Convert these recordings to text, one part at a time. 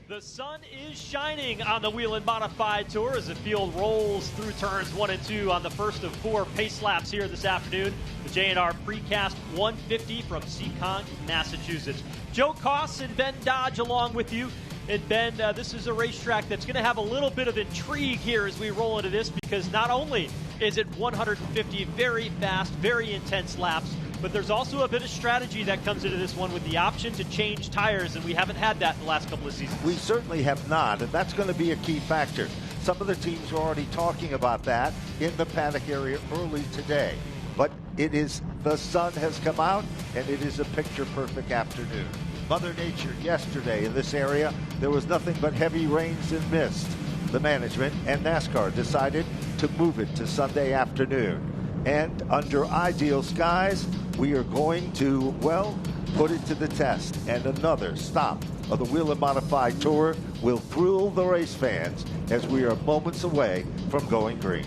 The sun is shining on the Whelen Modified Tour as the field rolls through turns 1 and 2 on the first of 4 pace laps here this afternoon. The J&R Precast 150 from Seekonk, Massachusetts. Joe Koss and Ben Dodge along with you. And Ben, this is a racetrack that's going to have a little bit of intrigue here as we roll into this, because not only is it 150 very fast, very intense laps, but there's also a bit of strategy that comes into this one with the option to change tires, and we haven't had that in the last couple of seasons. We certainly have not, and that's going to be a key factor. Some of the teams are already talking about that in the paddock area early today. But the sun has come out, and it is a picture-perfect afternoon. Mother Nature yesterday in this area, there was nothing but heavy rains and mist. The management and NASCAR decided to move it to Sunday afternoon. And under ideal skies, we are going to, well, put it to the test. And another stop of the Whelen Modified Tour will thrill the race fans as we are moments away from going green.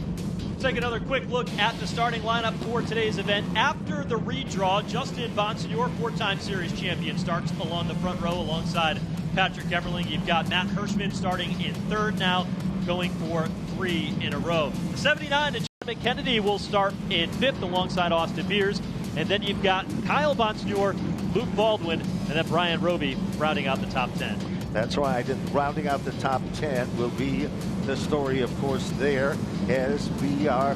Take another quick look at the starting lineup for today's event. After the redraw, Justin Bonsignor, 4-time series champion, starts along the front row alongside Patrick Emmerling. You've got Matt Hirschman starting in third now, going for 3 in a row. The 79 to John McKennedy will start in fifth alongside Austin Beers. And then you've got Kyle Bonsignor, Luke Baldwin, and then Brian Roby rounding out the top 10. That's right, and rounding out the top 10 will be the story, of course, there as we are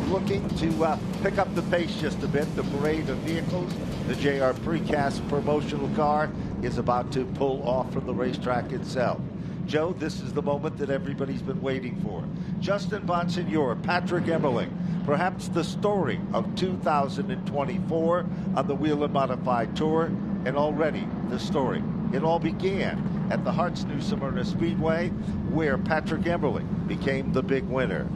looking to pick up the pace just a bit. The parade of vehicles, the J&R Precast promotional car is about to pull off from the racetrack itself. Joe, this is the moment that everybody's been waiting for. Justin Bonsignor, Patrick Emmerling, perhaps the story of 2024 on the Whelen Modified Tour, and already the story. It all began at the Hart's New Smyrna Speedway, where Patrick Emmerling became the big winner.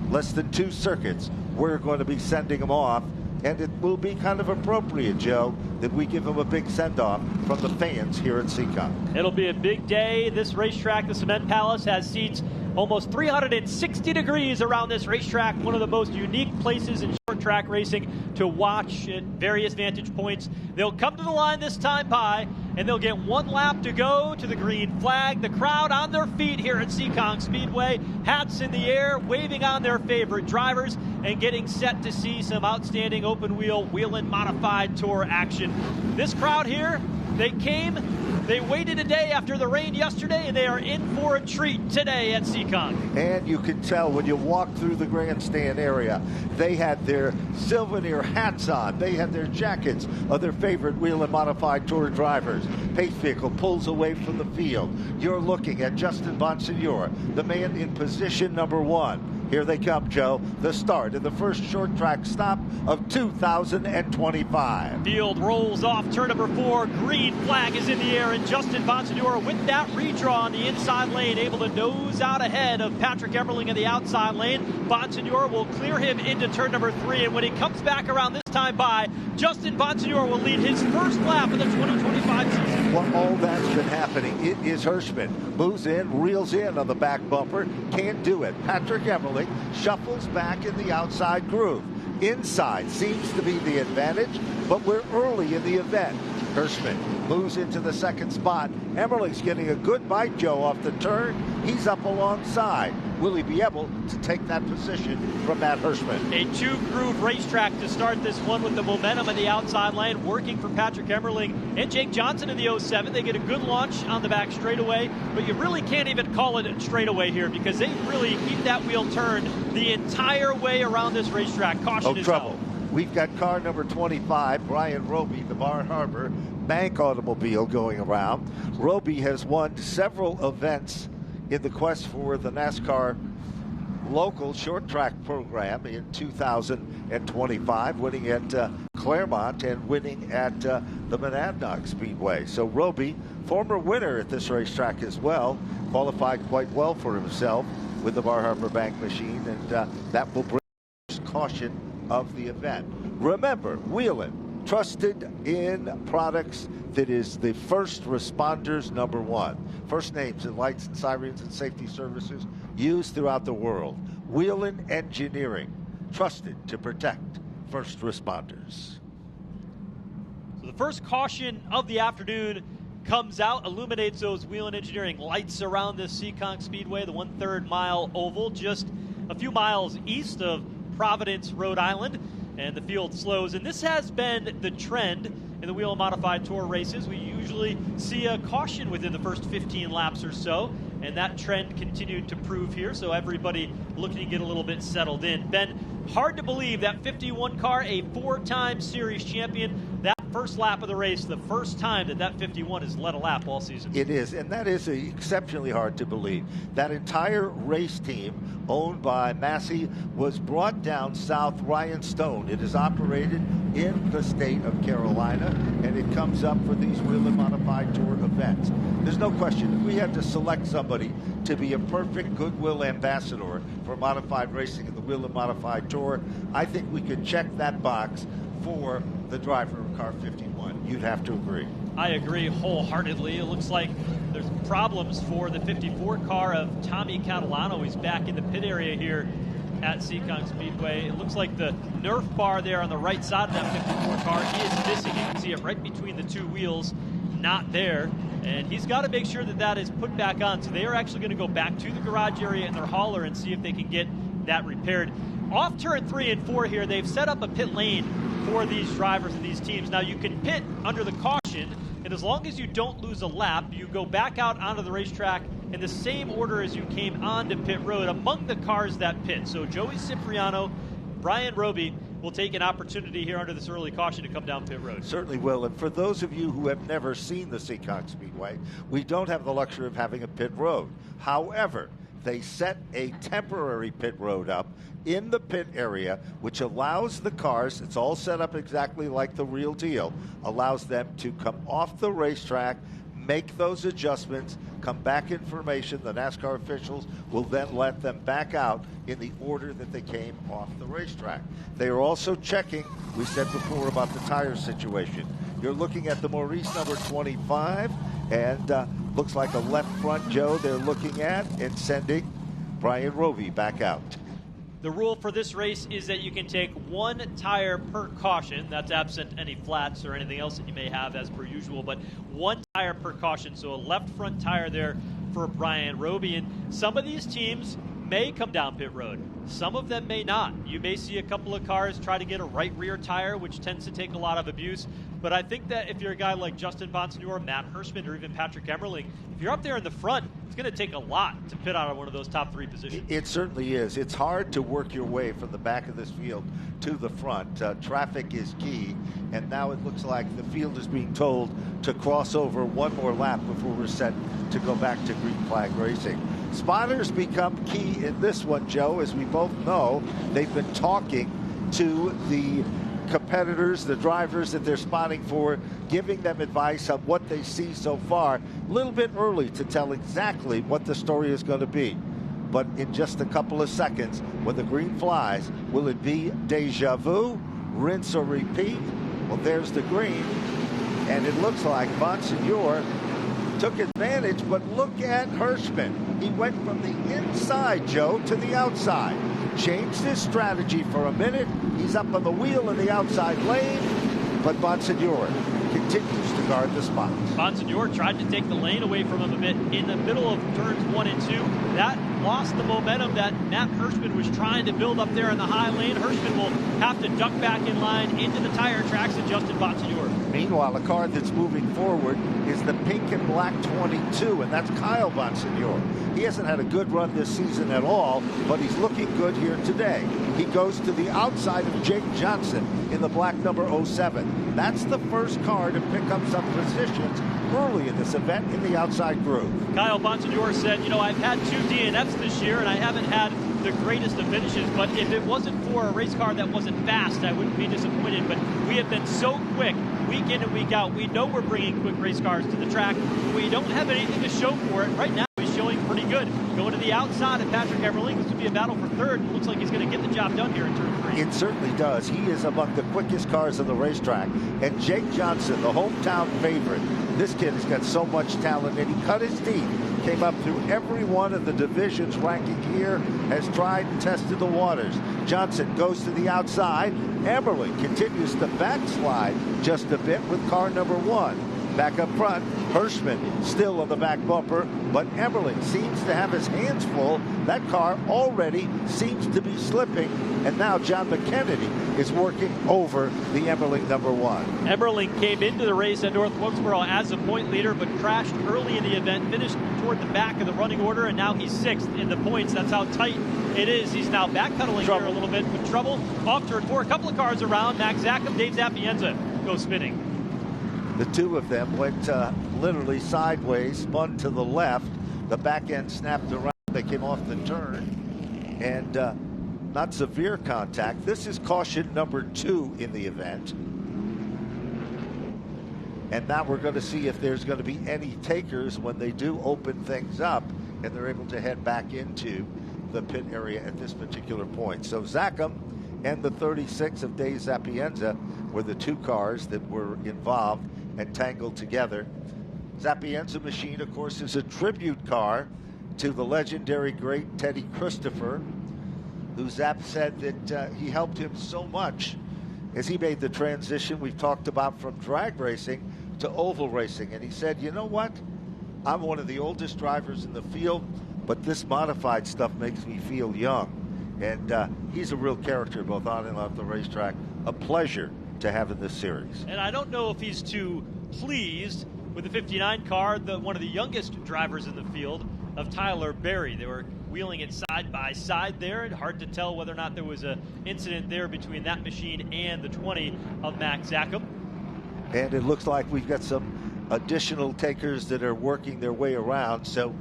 Less than 2 circuits, we're going to be sending him off, and it will be kind of appropriate, Joe, that we give him a big send-off from the fans here at Seekonk. It'll be a big day. This racetrack, the Cement Palace, has seats almost 360 degrees around this racetrack, one of the most unique places in short track racing to watch at various vantage points. They'll come to the line this time by, and they'll get 1 lap to go to the green flag. The crowd on their feet here at Seekonk Speedway, hats in the air, waving on their favorite drivers, and getting set to see some outstanding open-wheel Whelen Modified Tour action. This crowd here, they waited a day after the rain yesterday, and they are in for a treat today at Seekonk. And you can tell when you walk through the grandstand area, they had their souvenir hats on. They had their jackets of their favorite Whelen Modified Tour drivers. Pace vehicle pulls away from the field. You're looking at Justin Bonsignor, the man in position number 1. Here they come, Joe. The start of the first short track stop of 2025. Field rolls off turn number 4. Green flag is in the air, and Justin Bonsignor with that redraw on the inside lane, able to nose out ahead of Patrick Emmerling in the outside lane. Bonsignor will clear him into turn number 3, and when he comes back around this time by, Justin Bonsignor will lead his first lap of the 2025 season. Well, all that's been happening. It is Hirschman. Moves in, reels in on the back bumper. Can't do it. Patrick Emmerling shuffles back in the outside groove. Inside seems to be the advantage, but we're early in the event. Hirschman moves into the second spot. Emmerling's getting a good bite, Joe, off the turn. He's up alongside. Will he be able to take that position from Matt Hirschman? A 2-groove racetrack to start this one with the momentum in the outside lane, working for Patrick Emmerling and Jake Johnson in the 07. They get a good launch on the back straightaway, but you really can't even call it a straightaway here because they really keep that wheel turned the entire way around this racetrack. Caution is trouble. out. We've got car number 25, Brian Roby, the Bar Harbor Bank automobile going around. Roby has won several events in the quest for the NASCAR local short track program in 2025, winning at Claremont and winning at the Monadnock Speedway. So Roby, former winner at this racetrack as well, qualified quite well for himself with the Bar Harbor Bank machine, and that will bring caution of the event. Remember, Whelen, trusted in products that is the first responders number 1. First names in lights and sirens and safety services used throughout the world. Whelen Engineering, trusted to protect first responders. So the first caution of the afternoon comes out, illuminates those Whelen Engineering lights around this Seekonk Speedway, the 1/3 mile oval, just a few miles east of Providence, Rhode Island, and the field slows. And this has been the trend in the Whelen Modified Tour races. We usually see a caution within the first 15 laps or so, and that trend continued to prove here, so everybody looking to get a little bit settled in. Ben, hard to believe that 51 car, a 4-time series champion, that first lap of the race, the first time that 51 has led a lap all season. It is, and that is exceptionally hard to believe. That entire race team, owned by Massey, was brought down south Ryan Stone. It is operated in the state of Carolina, and it comes up for these Whelen Modified Tour events. There's no question that we have to select somebody to be a perfect goodwill ambassador for modified racing in the Whelen Modified Tour. I think we could check that box for the driver of car 51. You'd have to agree. I agree wholeheartedly. It looks like there's problems for the 54 car of Tommy Catalano. He's back in the pit area here at Seekonk Speedway. It looks like the Nerf bar there on the right side of that 54 car is missing. You can see it right between the two wheels, not there. And he's got to make sure that that is put back on. So they are actually going to go back to the garage area in their hauler and see if they can get that repaired. Off turn 3 and 4 here, they've set up a pit lane for these drivers and these teams. Now you can pit under the caution, and as long as you don't lose a lap, you go back out onto the racetrack in the same order as you came onto pit road among the cars that pit. So Joey Cipriano, Brian Roby will take an opportunity here under this early caution to come down pit road. Certainly will. And for those of you who have never seen the Seekonk Speedway, we don't have the luxury of having a pit road. However, they set a temporary pit road up in the pit area, which allows the cars, it's all set up exactly like the real deal, allows them to come off the racetrack, make those adjustments, come back information. The NASCAR officials will then let them back out in the order that they came off the racetrack. They are also checking, we said before about the tire situation. You're looking at the Maurice number 25, and looks like a left front Joe they're looking at and sending Brian Roby back out. The rule for this race is that you can take one tire per caution. That's absent any flats or anything else that you may have as per usual, but one tire per caution. So a left front tire there for Brian Roby. And some of these teams may come down pit road. Some of them may not. You may see a couple of cars try to get a right rear tire, which tends to take a lot of abuse. But I think that if you're a guy like Justin Bonsignore, Matt Hirschman, or even Patrick Emmerling, if you're up there in the front, it's going to take a lot to pit out of one of those top 3 positions. It certainly is. It's hard to work your way from the back of this field to the front. Traffic is key, and now it looks like the field is being told to cross over one more lap before we're set to go back to green flag racing. Spotters become key in this one, Joe. As we both know, they've been talking to the competitors, the drivers that they're spotting for, giving them advice on what they see so far. A little bit early to tell exactly what the story is going to be. But in just a couple of seconds, when the green flies, will it be deja vu, rinse or repeat? Well, there's the green, and it looks like Bonsignore took advantage, but look at Hirschman. He went from the inside, Joe, to the outside. Changed his strategy for a minute. He's up on the wheel in the outside lane, but Bonsignore continues to guard the spot. Bonsignore tried to take the lane away from him a bit in the middle of turns 1 and 2. That lost the momentum that Matt Hirschman was trying to build up there in the high lane. Hirschman will have to duck back in line into the tire tracks of Justin Bonsignore. Meanwhile, a car that's moving forward is the pink and black 22, and that's Kyle Bonsignore. He hasn't had a good run this season at all, but he's looking good here today. He goes to the outside of Jake Johnson in the black number 07. That's the first car to pick up some positions early in this event in the outside groove. Kyle Bonsignore said, you know, I've had 2 DNFs this year, and I haven't had the greatest of finishes, but if it wasn't for a race car that wasn't fast, I wouldn't be disappointed. But we have been so quick week in and week out. We know we're bringing quick race cars to the track. We don't have anything to show for it. Right now, he's showing pretty good. Going to the outside of Patrick Emmerling. This would be a battle for third. It looks like he's going to get the job done here in turn 3. It certainly does. He is among the quickest cars on the racetrack. And Jake Johnson, the hometown favorite, this kid has got so much talent, and he cut his teeth. Came up through every one of the divisions ranking here, has tried and tested the waters. Johnson goes to the outside. Emmerling continues to backslide just a bit with car number 1. Back up front Hirschman still on the back bumper, but Emmerling seems to have his hands full. That car already seems to be slipping, and now John McKennedy is working over the Emmerling number 1. Emmerling came into the race at North Wilkesboro as a point leader, but crashed early in the event, finished toward the back of the running order, and now he's 6th in the points. That's how tight it is. He's now backpedaling here a little bit with trouble. Off turn 4, a couple of cars around. Max Zackham, Dave Zapienza go spinning. The two of them went literally sideways, spun to the left. The back end snapped around. They came off the turn, and not severe contact. This is caution number 2 in the event. And now we're going to see if there's going to be any takers when they do open things up and they're able to head back into the pit area at this particular point. So Zackham and the 36 of Dave Zapienza were the 2 cars that were involved and tangled together. Zapienza machine, of course, is a tribute car to the legendary great Teddy Christopher, who Zap said that he helped him so much as he made the transition we've talked about from drag racing to oval racing. And he said, you know what? I'm one of the oldest drivers in the field, but this modified stuff makes me feel young. And he's a real character both on and off the racetrack. A pleasure to have in this series. And I don't know if he's too pleased with the 59 car, one of the youngest drivers in the field, of Tyler Berry. They were wheeling it side by side there. And hard to tell whether or not there was an incident there between that machine and the 20 of Max Zackham. And it looks like we've got some additional takers that are working their way around. So,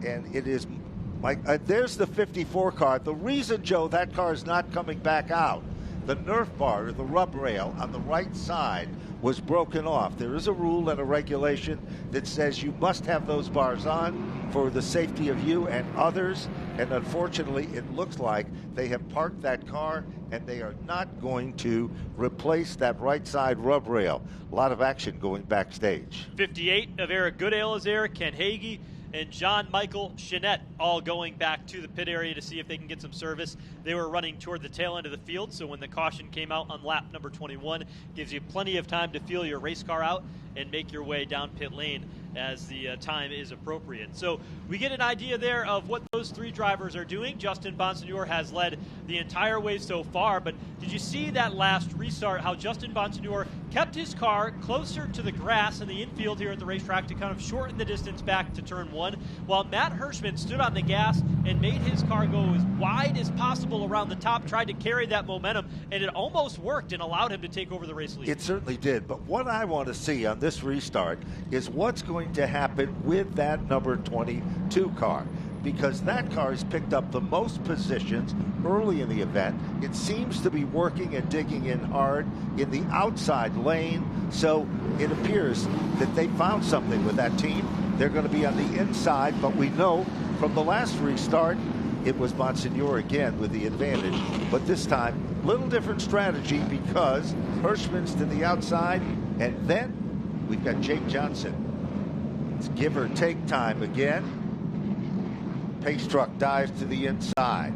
and it is like there's the 54 car. The reason, Joe, that car is not coming back out, the Nerf bar, or the rub rail on the right side, was broken off. There is a rule and a regulation that says you must have those bars on for the safety of you and others. And unfortunately, it looks like they have parked that car and they are not going to replace that right side rub rail. A lot of action going backstage. 58 of Eric Goodale is there, Ken Hagee and John Michael Chenette all going back to the pit area to see if they can get some service. They were running toward the tail end of the field, so when the caution came out on lap number 21, gives you plenty of time to feel your race car out and make your way down pit lane as the time is appropriate. So we get an idea there of what those 3 drivers are doing. Justin Bonsignor has led the entire way so far, but did you see that last restart, how Justin Bonsignor kept his car closer to the grass in the infield here at the racetrack to kind of shorten the distance back to turn 1, while Matt Hirschman stood on the gas and made his car go as wide as possible around the top, tried to carry that momentum, and it almost worked and allowed him to take over the race lead. It certainly did, but what I want to see on this restart is what's going to happen with that number 22 car, because that car has picked up the most positions early in the event. It seems to be working and digging in hard in the outside lane, so it appears that they found something with that team. They're going to be on the inside, but we know from the last restart it was Bonsignor again with the advantage, but this time little different strategy because Hirschman's to the outside, and then we've got Jake Johnson. It's give or take time again. Pace truck dives to the inside.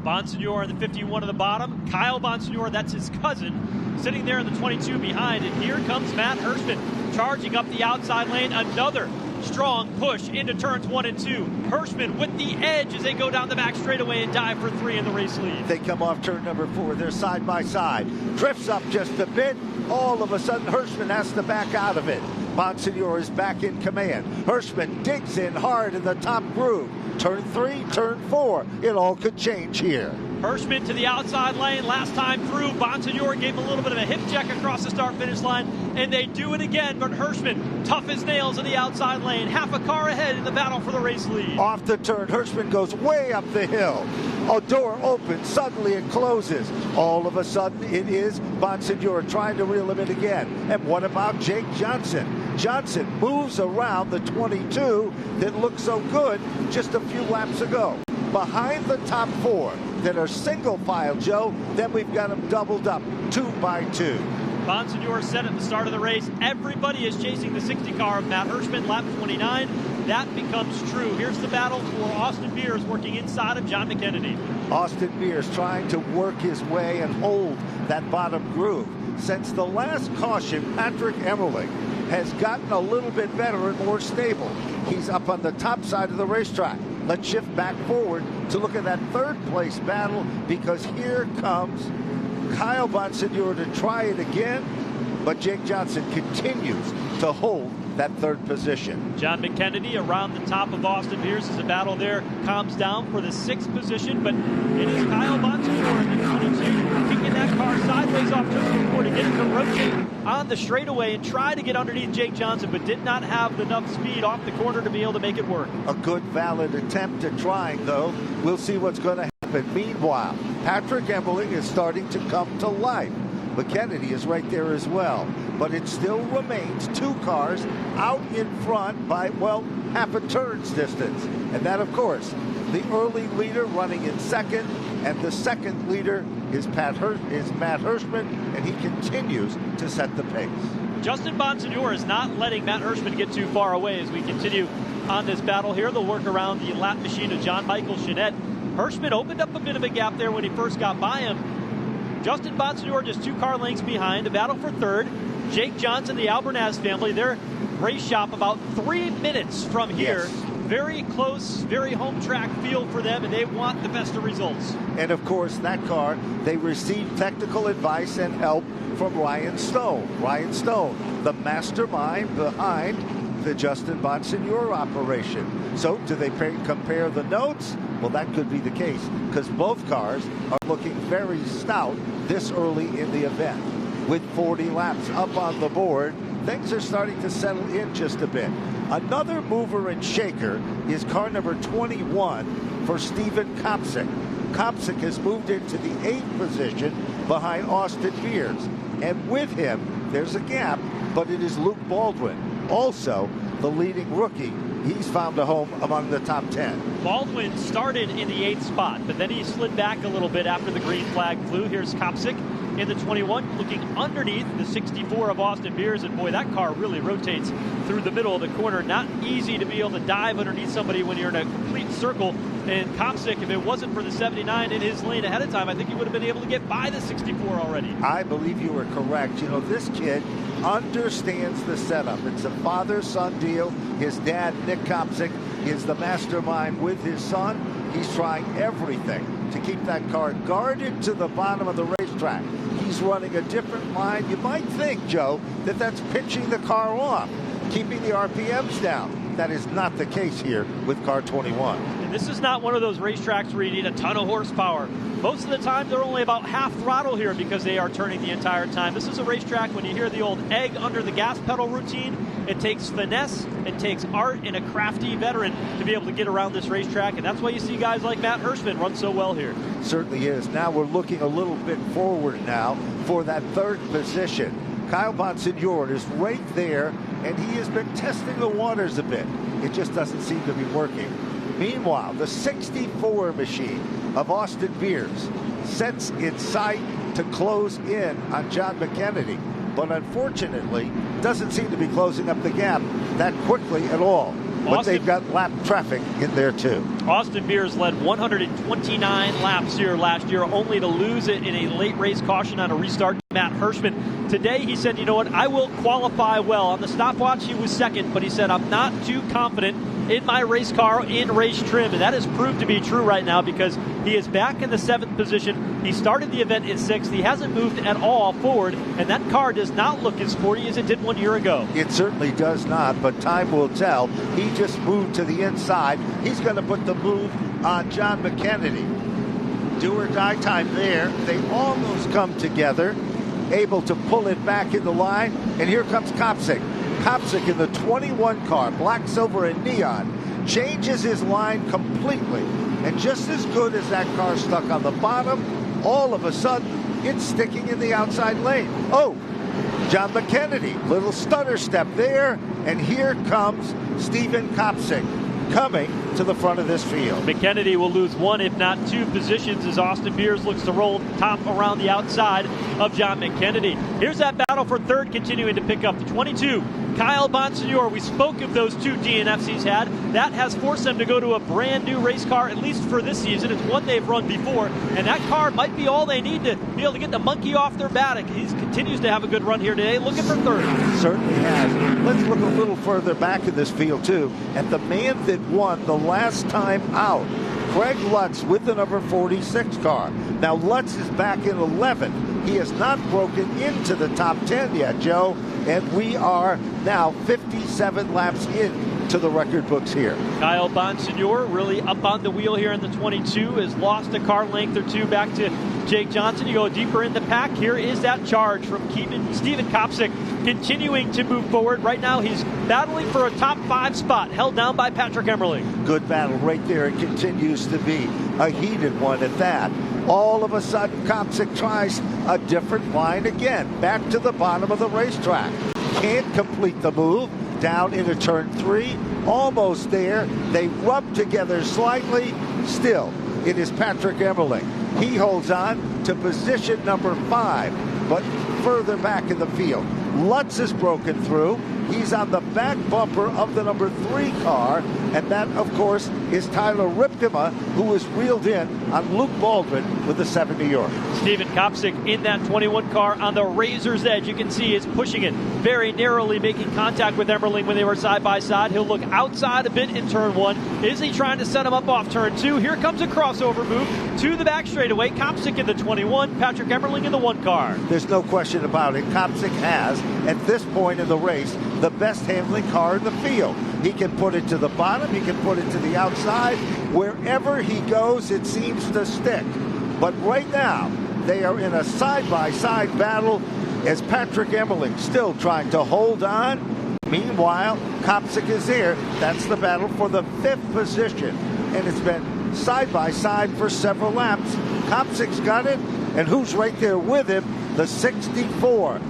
Bonsignor in the 51 at the bottom. Kyle Bonsignor, that's his cousin, sitting there in the 22 behind. And here comes Matt Hirschman charging up the outside lane. Another strong push into turns 1 and 2. Hirschman with the edge as they go down the back straightaway and dive for 3 in the race lead. They come off turn number 4. They're side by side. Drifts up just a bit. All of a sudden, Hirschman has to back out of it. Bonsignor is back in command. Hirschman digs in hard in the top groove. Turn 3, turn 4. It all could change here. Hirschman to the outside lane last time through. Bonsignor gave him a little bit of a hip check across the start-finish line, and they do it again, but Hirschman, tough as nails in the outside lane, half a car ahead in the battle for the race lead. Off the turn, Hirschman goes way up the hill. A door opens, suddenly it closes. All of a sudden, it is Bonsignor trying to reel him in again. And what about Jake Johnson? Johnson moves around the 22 that looked so good just a few laps ago. Behind the top 4 that are single file, Joe, then we've got them doubled up 2 by 2. Bonsignor said at the start of the race, everybody is chasing the 60 car of Matt Hirschman, lap 29. That becomes true. Here's the battle for Austin Beers working inside of John McKennedy. Austin Beers trying to work his way and hold that bottom groove. Since the last caution, Patrick Emmerling has gotten a little bit better and more stable. He's up on the top side of the racetrack. Let's shift back forward to look at that third place battle, because here comes Kyle Bonsignore to try it again, but Jake Johnson continues to hold that third position. John McKennedy around the top of Austin Beers as the battle there calms down for the 6th position, but it is Kyle Bonsignore in the 22 kicking that car sideways off turn 4 to get it to rotate on the straightaway and try to get underneath Jake Johnson, but did not have enough speed off the corner to be able to make it work. A good, valid attempt at trying, though. We'll see what's going to happen. Meanwhile, Patrick Emmerling is starting to come to life. McKennedy is right there as well, but it still remains 2 cars out in front by, well, half a turn's distance. And that, of course, the early leader running in second, and the second leader is Matt Hirschman, and he continues to set the pace. Justin Bonsignore is not letting Matt Hirschman get too far away as we continue on this battle here. They'll work around the lap machine of John Michael Chenette. Hirschman opened up a bit of a gap there when he first got by him. Justin Bonsignore just 2 car lengths behind. The battle for third. Jake Johnson, the Albernaz family, their race shop about 3 minutes from here. Yes. Very close, very home track feel for them, and they want the best of results. And of course, that car, they received technical advice and help from Ryan Stone. Ryan Stone, the mastermind behind the Justin Bonsignore operation. So do they compare the notes? Well, that could be the case, because both cars are looking very stout this early in the event. With 40 laps up on the board, things are starting to settle in just a bit. Another mover and shaker is car number 21 for Steven Kopsick. Kopsick has moved into the 8th position behind Austin Beers. And with him, there's a gap, but it is Luke Baldwin, also the leading rookie. He's found a home among the top 10. Baldwin started in the 8th spot, but then he slid back a little bit after the green flag flew. Here's Kopsick in the 21, looking underneath the 64 of Austin Beers, and boy, that car really rotates through the middle of the corner. Not easy to be able to dive underneath somebody when you're in a complete circle. And Kopsick, if it wasn't for the 79 in his lane ahead of time, I think he would have been able to get by the 64 already. I believe you are correct. You know, this kid understands the setup. It's a father-son deal. His dad, Nick Kopsick, is the mastermind with his son. He's trying everything to keep that car guarded to the bottom of the racetrack. He's running a different line. You might think, Joe, that that's pitching the car off, keeping the RPMs down. That is not the case here with car 21. And this is not one of those racetracks where you need a ton of horsepower. Most of the time, they're only about half throttle here because they are turning the entire time. This is a racetrack, when you hear the old egg under the gas pedal routine, it takes finesse, it takes art, and a crafty veteran to be able to get around this racetrack. And that's why you see guys like Matt Hirschman run so well here. Certainly is. Now we're looking a little bit forward now for that third position. Kyle Bonsignore is right there, and he has been testing the waters a bit. It just doesn't seem to be working. Meanwhile, the 64 machine of Austin Beers sets its sight to close in on John McKennedy, but unfortunately doesn't seem to be closing up the gap that quickly at all. But they've got lap traffic in there too. Austin Beers led 129 laps here last year, only to lose it in a late race caution on a restart to Matt Hirschman. Today he said, you know what, I will qualify well. On the stopwatch he was second, but he said, I'm not too confident in my race car in race trim. And that has proved to be true right now, because he is back in the 7th position. He started the event in 6th. He hasn't moved at all forward, and that car does not look as sporty as it did 1 year ago. It certainly does not, but time will tell. He just moved to the inside. He's going to put the move on John McKennedy. Do or die time there. They almost come together, able to pull it back in the line. And here comes Kopsick. Kopsick in the 21 car, black, silver, and neon, changes his line completely. And just as good as that car stuck on the bottom, all of a sudden, it's sticking in the outside lane. Oh, John McKennedy, little stutter step there, and here comes Steven Kopsick coming to the front of this field. McKennedy will lose one, if not two positions, as Austin Beers looks to roll top around the outside of John McKennedy. Here's that battle for third, continuing to pick up the 22. Kyle Bonsignor, we spoke of those two DNFs he's had. That has forced them to go to a brand new race car, at least for this season. It's one they've run before, and that car might be all they need to be able to get the monkey off their back. He continues to have a good run here today, looking for third. Certainly has. Let's look a little further back in this field, too, at the man that won the last time out. Craig Lutz with the number 46 car. Now, Lutz is back in 11. He has not broken into the top 10 yet, Joe, and we are now 57 laps in to the record books here. Kyle Bonsignor really up on the wheel here in the 22, has lost a car length or two back to Jake Johnson. You go deeper in the pack. Here is that charge from Steven Kopsick, continuing to move forward. Right now he's battling for a top 5 spot, held down by Patrick Emmerling. Good battle right there. It continues to be a heated one at that. All of a sudden, Kopsick tries a different line again, back to the bottom of the racetrack. Can't complete the move. Down into turn 3, almost there. They rub together slightly. Still, it is Patrick Emmerling. He holds on to position number 5, but further back in the field. Lutz is broken through. He's on the back bumper of the number 3 car, and that, of course, is Tyler Ripkema, who was reeled in on Luke Baldwin with the 7 New York. Steven Kopsick in that 21 car on the razor's edge. You can see is pushing it very narrowly, making contact with Emmerling when they were side by side. He'll look outside a bit in turn 1. Is he trying to set him up off turn 2? Here comes a crossover move to the back straightaway. Kopsick in the 21, Patrick Emmerling in the 1 car. There's no question about it. Kopsick has, at this point in the race, the best handling car in the field. He can put it to the bottom, he can put it to the outside. Wherever he goes, it seems to stick. But right now, they are in a side-by-side battle as Patrick Emmerling still trying to hold on. Meanwhile, Kopsick is there. That's the battle for the 5th position. And it's been side-by-side for several laps. Kopsick's got it, and who's right there with him? The 64.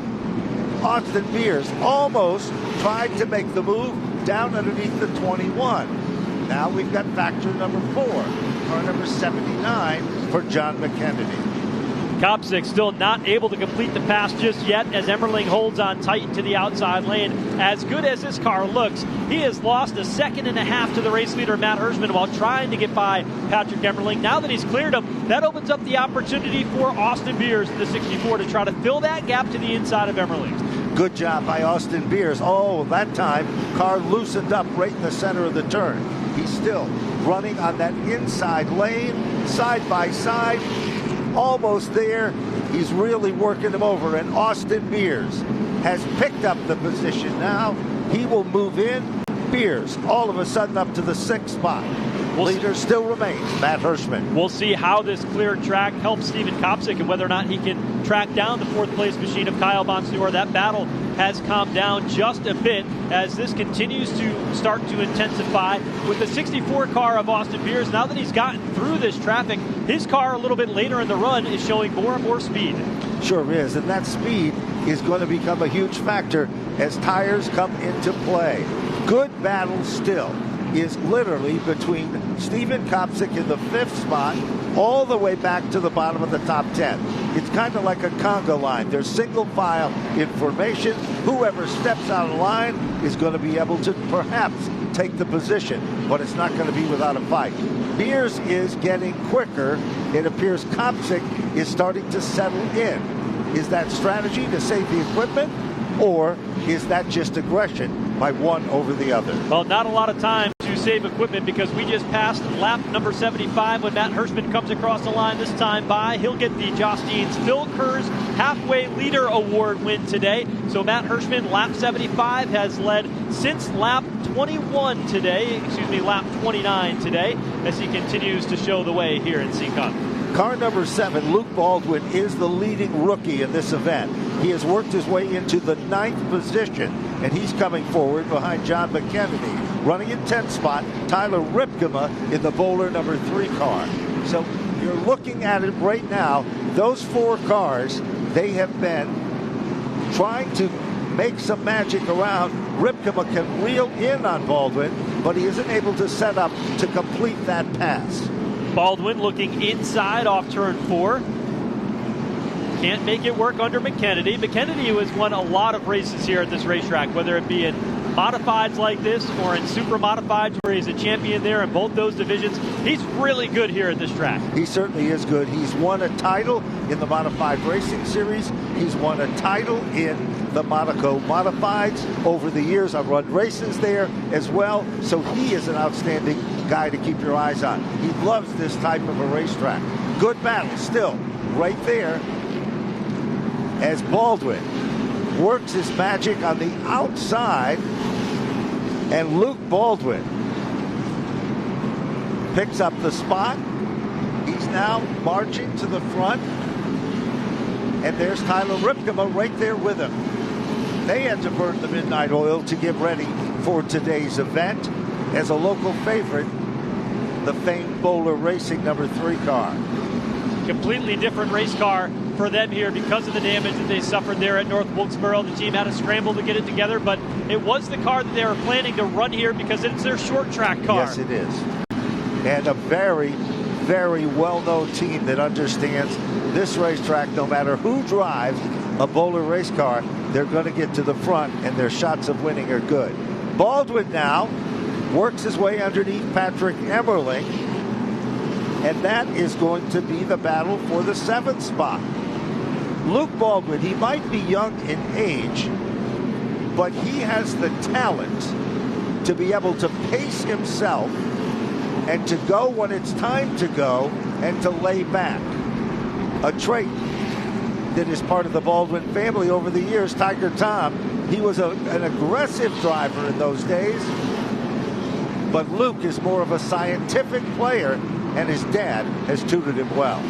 Austin Beers almost tried to make the move down underneath the 21. Now we've got factor number 4, car number 79 for John McKennedy. Kopsick still not able to complete the pass just yet as Emmerling holds on tight to the outside lane. As good as this car looks, he has lost a second and a half to the race leader, Matt Hirschman, while trying to get by Patrick Emmerling. Now that he's cleared him, that opens up the opportunity for Austin Beers in the 64 to try to fill that gap to the inside of Emmerling. Good job by Austin Beers. Oh, that time, car loosened up right in the center of the turn. He's still running on that inside lane, side by side, almost there. He's really working him over, and Austin Beers has picked up the position now. He will move in. Beers all of a sudden up to the 6th spot. Leader still remains Matt Hirschman. We'll see how this cleared track helps Steven Kopsick and whether or not he can track down the 4th place machine of Kyle Bonsignor. That battle has calmed down just a bit as this continues to start to intensify with the 64 car of Austin Beers. Now that he's gotten through this traffic, his car a little bit later in the run is showing more and more speed. Sure is, and that speed is going to become a huge factor as tires come into play. Good battle still is literally between Steven Kopsick in the 5th spot all the way back to the bottom of the top 10. It's kind of like a conga line. There's single file information. Whoever steps out of line is going to be able to perhaps take the position, but it's not going to be without a fight. Beers is getting quicker. It appears Kopsick is starting to settle in. Is that strategy to save the equipment, or is that just aggression by one over the other? Well, not a lot of time to save equipment because we just passed lap number 75 when Matt Hirschman comes across the line this time by. He'll get the Josteens Phil Kerrs Halfway Leader Award win today. So Matt Hirschman, lap 75, has led since lap 21 today, lap 29 today, as he continues to show the way here in Seekonk. Car number 7, Luke Baldwin, is the leading rookie in this event. He has worked his way into the 9th position, and he's coming forward behind John McKennedy. Running in 10th spot, Tyler Ripkema in the Bowler number 3 car. So you're looking at it right now. Those 4 cars, they have been trying to make some magic around. Ripkema can reel in on Baldwin, but he isn't able to set up to complete that pass. Baldwin looking inside off turn 4. Can't make it work under McKennedy. McKennedy, who has won a lot of races here at this racetrack, whether it be in modifieds like this or in super modifieds where he's a champion there in both those divisions. He's really good here at this track. He certainly is good. He's won a title in the Modified Racing Series. He's won a title in the Monaco Modifieds over the years. I've run races there as well. So he is an outstanding guy to keep your eyes on. He loves this type of a racetrack. Good battle still right there as Baldwin works his magic on the outside, and Luke Baldwin picks up the spot. He's now marching to the front, and there's Tyler Ripkema right there with him. They had to burn the midnight oil to get ready for today's event as a local favorite, the famed Bowler Racing number 3 car. Completely different race car for them here because of the damage that they suffered there at North Wilkesboro. The team had to scramble to get it together, but it was the car that they were planning to run here because it's their short track car. Yes, it is. And a very, very well-known team that understands this racetrack. No matter who drives a Bowler race car, they're going to get to the front, and their shots of winning are good. Baldwin now works his way underneath Patrick Emmerling, and that is going to be the battle for the 7th spot. Luke Baldwin, he might be young in age, but he has the talent to be able to pace himself and to go when it's time to go and to lay back. A trait that is part of the Baldwin family over the years. Tiger Tom, he was an aggressive driver in those days, but Luke is more of a scientific player, and his dad has tutored him well.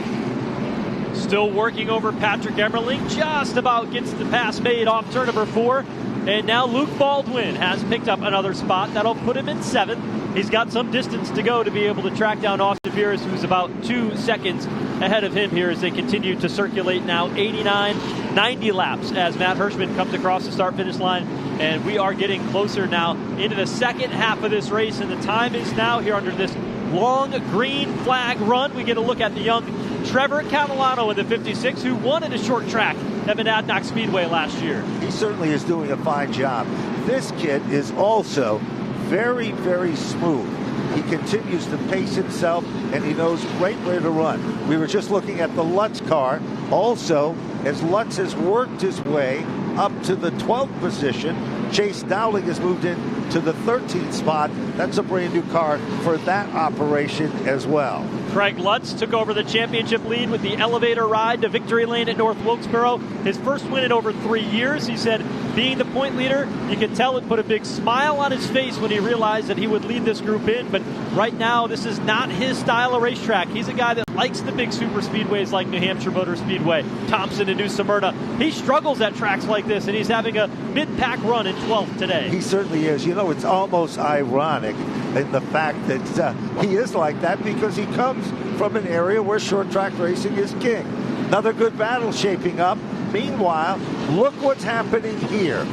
Still working over Patrick Emmerling, just about gets the pass made off turn number 4. And now Luke Baldwin has picked up another spot. That'll put him in 7th. He's got some distance to go to be able to track down Austin Beers, who's about 2 seconds ahead of him here as they continue to circulate now 89, 90 laps as Matt Hirschman comes across the start-finish line. And we are getting closer now into the second half of this race, and the time is now here under this long green flag run. We get a look at the young Trevor Catalano in the 56, who won at a short track at NASCAR Speedway last year. He certainly is doing a fine job. This kid is also very, very smooth. He continues to pace himself, and he knows right where to run. We were just looking at the Lutz car. Also, as Lutz has worked his way up to the 12th position, Chase Dowling has moved in to the 13th spot. That's a brand new car for that operation as well. Craig Lutz took over the championship lead with the elevator ride to victory lane at North Wilkesboro. His first win in over 3 years. He said being the point leader, you could tell it put a big smile on his face when he realized that he would lead this group in. But right now, this is not his style of racetrack. He's a guy that likes the big super speedways like New Hampshire Motor Speedway, Thompson and New Smyrna. He struggles at tracks like this, and he's having a mid-pack run in 12th today. He certainly is. You know, it's almost ironic in the fact that he is like that because he comes from an area where short track racing is king. Another good battle shaping up. Meanwhile, look what's happening here.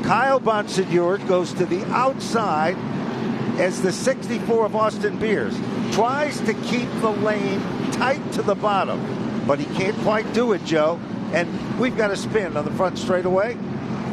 Kyle Bonsignor goes to the outside as the 64 of Austin Beers tries to keep the lane tight to the bottom, but he can't quite do it, Joe. And we've got a spin on the front straightaway.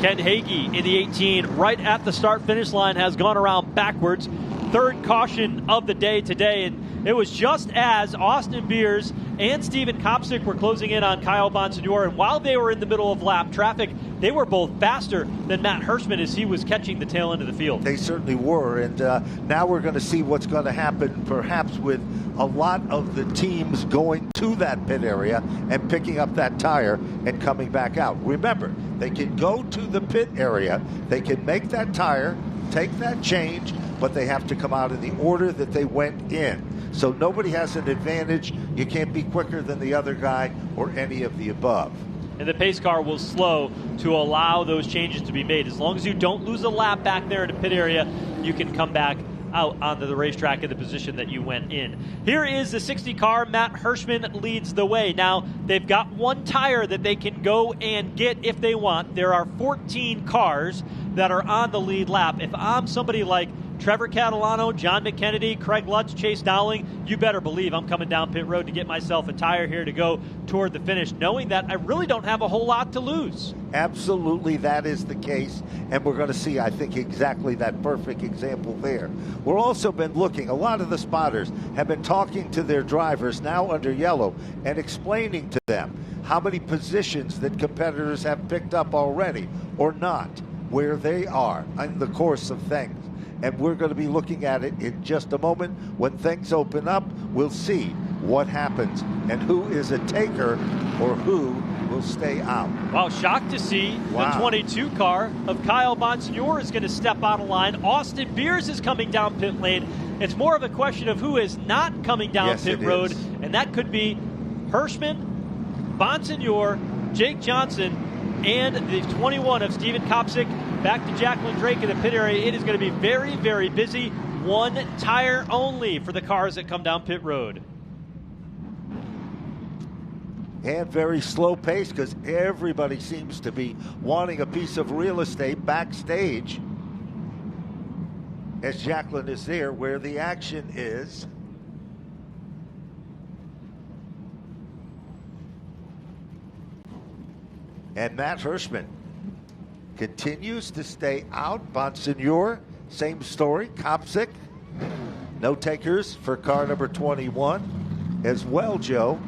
Ken Hagee in the 18 right at the start-finish line has gone around backwards. Third caution of the day today, and it was just as Austin Beers and Steven Kopsick were closing in on Kyle Bonsignor, and while they were in the middle of lap traffic, they were both faster than Matt Hirschman as he was catching the tail end of the field. They certainly were, and now we're going to see what's going to happen perhaps with a lot of the teams going to that pit area and picking up that tire and coming back out. Remember, they can go to the pit area, they can make that tire, take that change, but they have to come out in the order that they went in. So nobody has an advantage. You can't be quicker than the other guy or any of the above. And the pace car will slow to allow those changes to be made. As long as you don't lose a lap back there in the pit area, you can come back out onto the racetrack in the position that you went in. Here is the 60 car. Matt Hirschman leads the way. Now, they've got one tire that they can go and get if they want. There are 14 cars that are on the lead lap. If I'm somebody like Trevor Catalano, John McKennedy, Craig Lutz, Chase Dowling, you better believe I'm coming down pit road to get myself a tire here to go toward the finish, knowing that I really don't have a whole lot to lose. Absolutely, that is the case, and we're going to see, I think, exactly that perfect example there. We're also been looking, a lot of the spotters have been talking to their drivers now under yellow and explaining to them how many positions that competitors have picked up already or not, where they are in the course of things. And we're going to be looking at it in just a moment. When things open up, we'll see what happens and who is a taker or who will stay out. Wow, shocked to see the 22 car of Kyle Bonsignor is going to step out of line. Austin Beers is coming down pit lane. It's more of a question of who is not coming down pit road, and that could be Hirschman, Bonsignor, Jake Johnson, and the 21 of Steven Kopsick. Back to Jacqueline Drake in the pit area. It is going to be very, very busy. One tire only for the cars that come down pit road. And very slow pace because everybody seems to be wanting a piece of real estate backstage as Jacqueline is there where the action is. And Matt Hirschman continues to stay out. Bonsignor, same story. Kopsick, no takers for car number 21 as well, Joe.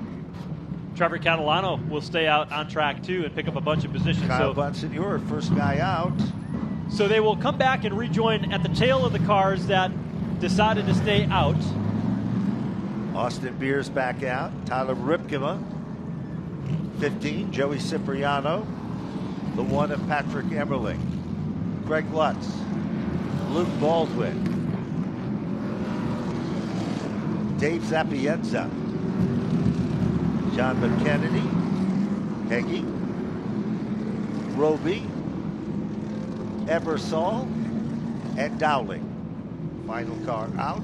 Trevor Catalano will stay out on track too and pick up a bunch of positions. Kyle Bonsignor, first guy out. So they will come back and rejoin at the tail of the cars that decided to stay out. Austin Beers back out. Tyler Ripkema, 15. Joey Cipriano, the one of Patrick Emmerling. Craig Lutz, Luke Baldwin, Dave Zapienza, John McKennedy, Heggie, Roby, Ebersol, and Dowling. Final car out.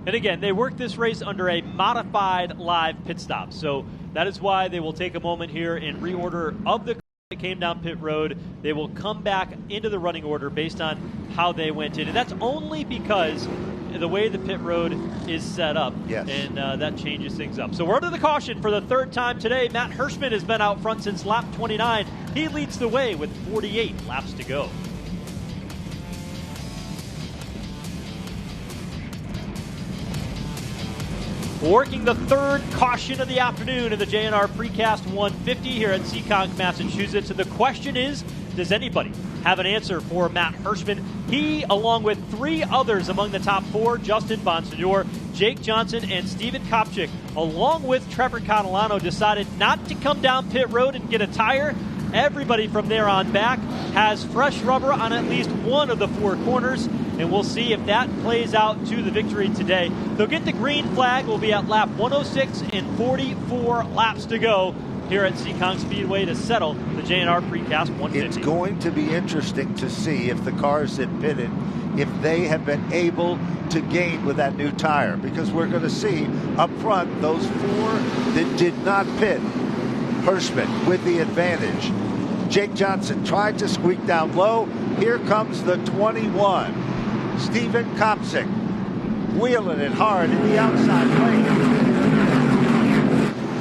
And again, they work this race under a modified live pit stop. So that is why they will take a moment here in reorder of the that came down pit road. They will come back into the running order based on how they went in. And that's only because the way the pit road is set up. Yes. And that changes things up. So we're under the caution for the third time today. Matt Hirschman has been out front since lap 29. He leads the way with 48 laps to go. Working the third caution of the afternoon in the J&R Precast 150 here at Seekonk, Massachusetts. And the question is, does anybody have an answer for Matt Hirschman? He, along with three others among the top four, Justin Bonsignor, Jake Johnson, and Steven Kopsick, along with Trevor Catalano, decided not to come down pit road and get a tire. Everybody from there on back has fresh rubber on at least one of the four corners, and we'll see if that plays out to the victory today. They'll get the green flag. We'll be at lap 106 and 44 laps to go here at Seekonk Speedway to settle the J&R Precast 150. It's going to be interesting to see if the cars that pitted, if they have been able to gain with that new tire, because we're going to see up front those four that did not pit. Hirschman with the advantage. Jake Johnson tried to squeak down low. Here comes the 21. Steven Kopsick wheeling it hard in the outside lane.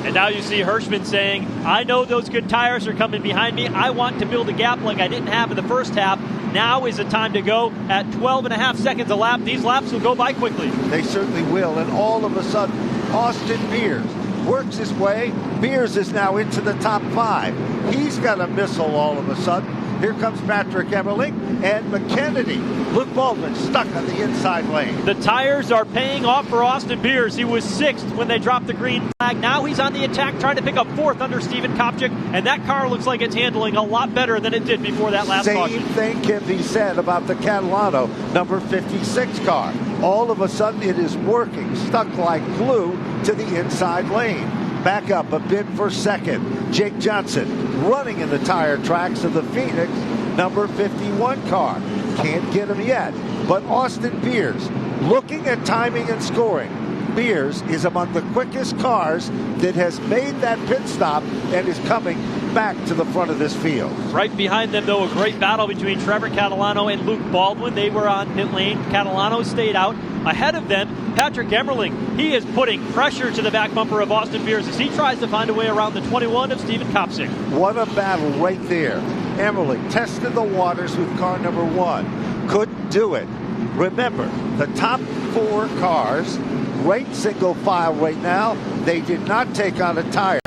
And now you see Hirschman saying, I know those good tires are coming behind me. I want to build a gap like I didn't have in the first half. Now is the time to go at 12.5 seconds a lap. These laps will go by quickly. They certainly will. And all of a sudden, Austin Beers works his way. Beers is now into the top five. He's got a missile all of a sudden. Here comes Patrick Emmerling and McKennedy. Luke Baldwin stuck on the inside lane. The tires are paying off for Austin Beers. He was sixth when they dropped the green flag. Now he's on the attack trying to pick up fourth under Steven Kopsick, and that car looks like it's handling a lot better than it did before that last caution. Same thing can be said about the Catalano number 56 car. All of a sudden it is working, stuck like glue to the inside lane. Back up a bit for second. Jake Johnson running in the tire tracks of the Phoenix number 51 car. Can't get him yet. But Austin Beers, looking at timing and scoring, Beers is among the quickest cars that has made that pit stop and is coming back to the front of this field. Right behind them, though, a great battle between Trevor Catalano and Luke Baldwin. They were on pit lane. Catalano stayed out. Ahead of them, Patrick Emmerling. He is putting pressure to the back bumper of Austin Beers as he tries to find a way around the 21 of Seekonk Speedway. What a battle right there. Emmerling tested the waters with car number 1. Couldn't do it. Remember, the top 4 cars, right single file right now, they did not take on a tire.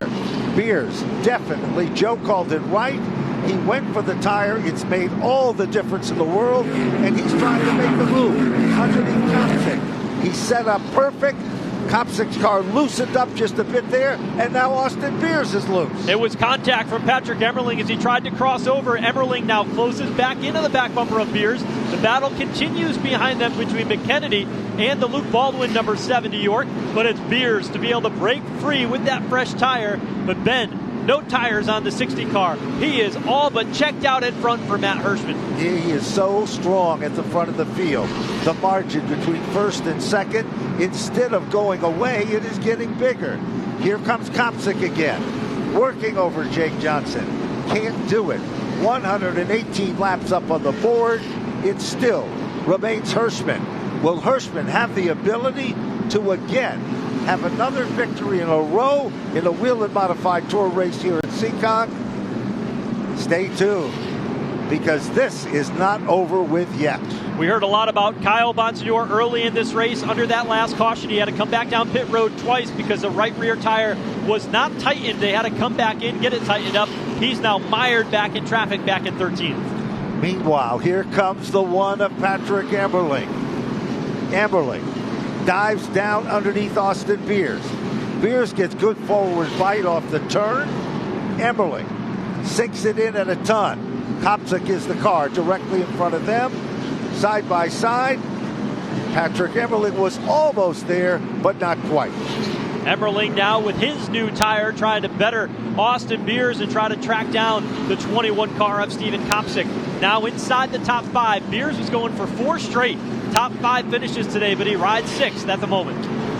Beers, definitely. Joe called it right. He went for the tire. It's made all the difference in the world, and he's trying to make the move underneath Kopsick. He set up perfect. Kopsick's car loosened up just a bit there, and now Austin Beers is loose. It was contact from Patrick Emmerling as he tried to cross over. Emmerling now closes back into the back bumper of Beers. The battle continues behind them between McKennedy and the Luke Baldwin number 70 York, but it's Beers to be able to break free with that fresh tire. But Ben, no tires on the 60 car. He is all but checked out in front for Matt Hirschman. He is so strong at the front of the field. The margin between first and second, instead of going away, it is getting bigger. Here comes Kopsick again, working over Jake Johnson. Can't do it. 118 laps up on the board. It still remains Hirschman. Will Hirschman have the ability to again have another victory in a row in a Whelen Modified Tour race here at Seekonk? Stay tuned, because this is not over with yet. We heard a lot about Kyle Bonsignor early in this race. Under that last caution, he had to come back down pit road twice because the right rear tire was not tightened. They had to come back in, get it tightened up. He's now mired back in traffic back in 13th. Meanwhile, here comes the one of Patrick Emmerling. Emmerling dives down underneath Austin Beers. Beers gets good forward bite off the turn. Emmerling sinks it in at a ton. Kopsick is the car directly in front of them. Side by side. Patrick Emmerling was almost there, but not quite. Emmerling now with his new tire trying to better Austin Beers and try to track down the 21 car of Seekonk Speedway. Now inside the top 5. Beers was going for 4 straight top 5 finishes today, but he rides 6th at the moment.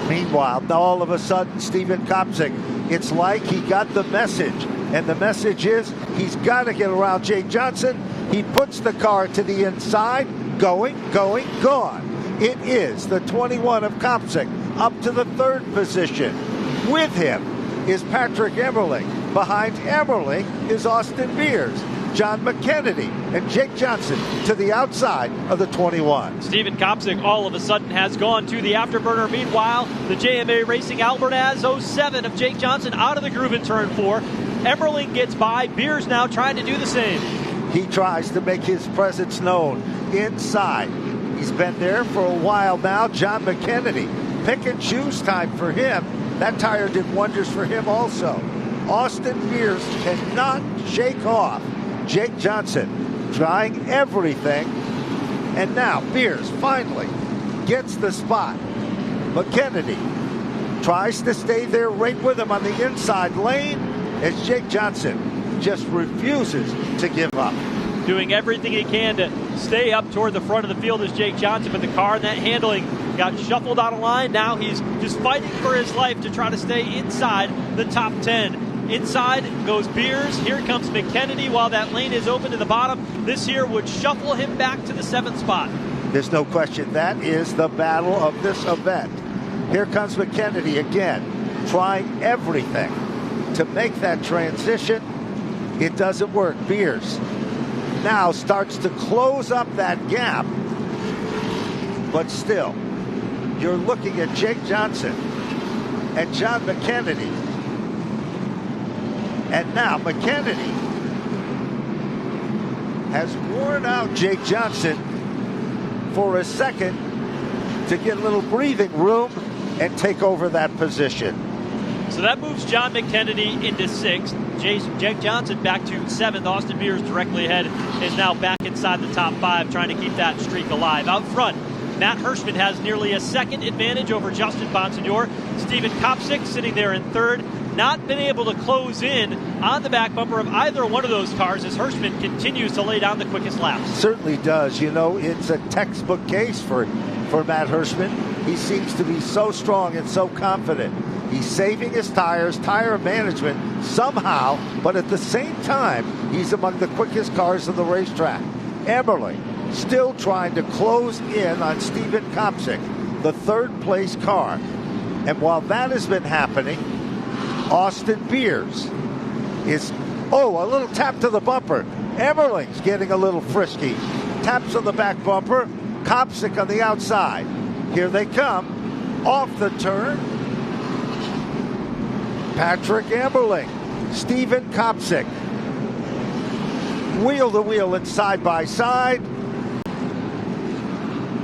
Meanwhile, now all of a sudden, Seekonk Speedway, it's like he got the message. And the message is he's got to get around Jake Johnson. He puts the car to the inside. Going, gone. It is the 21 of Kopsick up to the 3rd position. With him is Patrick Emmerling. Behind Emmerling is Austin Beers, John McKennedy, and Jake Johnson to the outside of the 21. Seekonk Speedway all of a sudden has gone to the afterburner. Meanwhile, the JMA Racing Albernaz 07 of Jake Johnson out of the groove in turn 4. Emmerling gets by. Beers now trying to do the same. He tries to make his presence known inside. He's been there for a while now. John McKennedy, pick and choose time for him. That tire did wonders for him also. Austin Beers cannot shake off Jake Johnson, trying everything. And now Beers finally gets the spot. McKennedy tries to stay there right with him on the inside lane as Jake Johnson just refuses to give up. Doing everything he can to stay up toward the front of the field is Jake Johnson, but the car and that handling got shuffled out of line. Now he's just fighting for his life to try to stay inside the top 10. Inside goes Beers. Here comes McKennedy while that lane is open to the bottom. This here would shuffle him back to the 7th spot. There's no question that is the battle of this event. Here comes McKennedy again, trying everything to make that transition. It doesn't work. Beers now starts to close up that gap, but still, you're looking at Jake Johnson and John McKennedy. And now McKennedy has worn out Jake Johnson for a second to get a little breathing room and take over that position. So that moves John McKennedy into 6th. Jake Johnson back to 7th. Austin Beers directly ahead is now back inside the top 5, trying to keep that streak alive. Out front, Matt Hirschman has nearly a second advantage over Justin Bonsignor. Seekonk Speedway sitting there in 3rd. not been able to close in on the back bumper of either one of those cars as Hirschman continues to lay down the quickest laps. Certainly does. You know, it's a textbook case for Matt Hirschman. He seems to be so strong and so confident. He's saving his tires, tire management somehow, but at the same time, he's among the quickest cars on the racetrack. Emmerling still trying to close in on Steven Kopsik, the third place car. And while that has been happening, Austin Beers is, a little tap to the bumper. Emmerling's getting a little frisky. Taps on the back bumper, Kopsik on the outside. Here they come, off the turn. Patrick Emmerling, Steven Kopsik, wheel to wheel and side by side.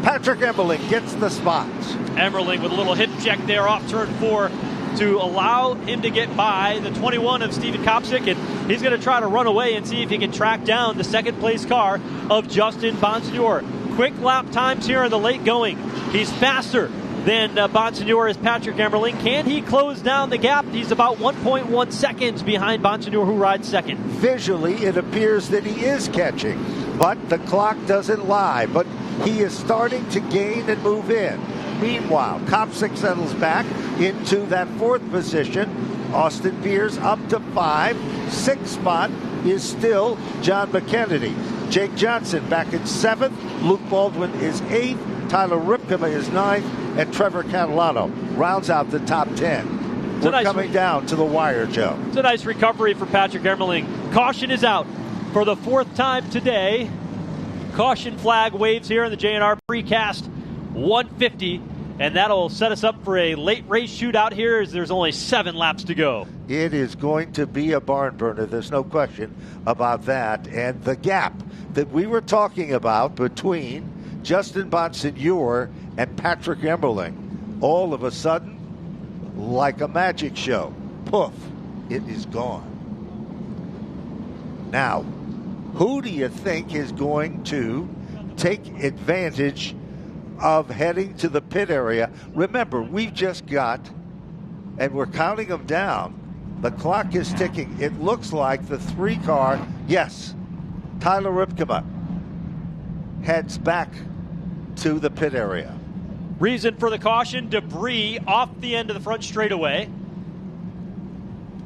Patrick Emmerling gets the spots. Emmerling with a little hip check there off turn 4 to allow him to get by the 21 of Steven Kopsik, and he's going to try to run away and see if he can track down the second place car of Justin Bonsignore. Quick lap times here in the late going. He's faster than Bonsignore is Patrick Emmerling. Can he close down the gap? He's about 1.1 seconds behind Bonsignore, who rides second. Visually, it appears that he is catching, but the clock doesn't lie. But he is starting to gain and move in. Meanwhile, Kopsik settles back into that fourth position. Austin Beers up to 5. Sixth spot is still John McKennedy. Jake Johnson back in 7th. Luke Baldwin is 8th. Tyler Ripkema is 9th. And Trevor Catalano rounds out the top 10. We're coming down to the wire, Joe. It's a nice recovery for Patrick Emmerling. Caution is out for the 4th time today. Caution flag waves here in the J&R Precast 150. And that'll set us up for a late race shootout here as there's only 7 laps to go. It is going to be a barn burner. There's no question about that. And the gap that we were talking about between Justin Bonsignore and Patrick Emmerling, all of a sudden, like a magic show, poof, it is gone. Now, who do you think is going to take advantage of heading to the pit area? Remember, we've just got, and we're counting them down. The clock is ticking. It looks like the 3 car, yes, Tyler Ripkema heads back to the pit area. Reason for the caution, debris off the end of the front straightaway.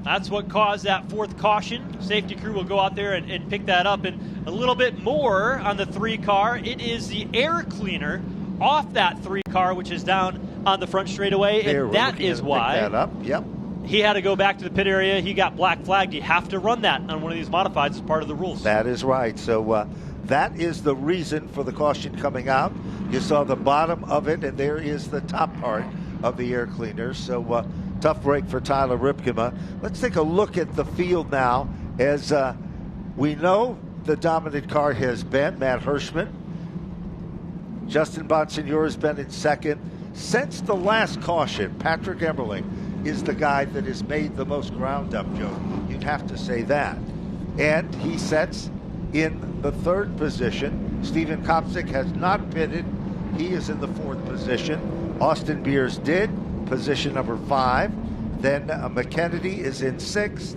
That's what caused that 4th caution. Safety crew will go out there and pick that up. And a little bit more on the 3 car. It is the air cleaner off that 3 car, which is down on the front straightaway. And that is why pick that up. Yep. He had to go back to the pit area. He got black flagged. You have to run that on one of these modifieds as part of the rules. That is right. So that is the reason for the caution coming out. You saw the bottom of it, and there is the top part of the air cleaner. So tough break for Tyler Ripkema. Let's take a look at the field now. As we know, the dominant car has been Matt Hirschman. Justin Bonsignore has been in second. Since the last caution, Patrick Emmerling is the guy that has made the most ground up, Joe. You'd have to say that. And he sets in the 3rd position. Steven Kopsik has not pitted. He is in the 4th position. Austin Beers did, position number 5. Then McKennedy is in 6th.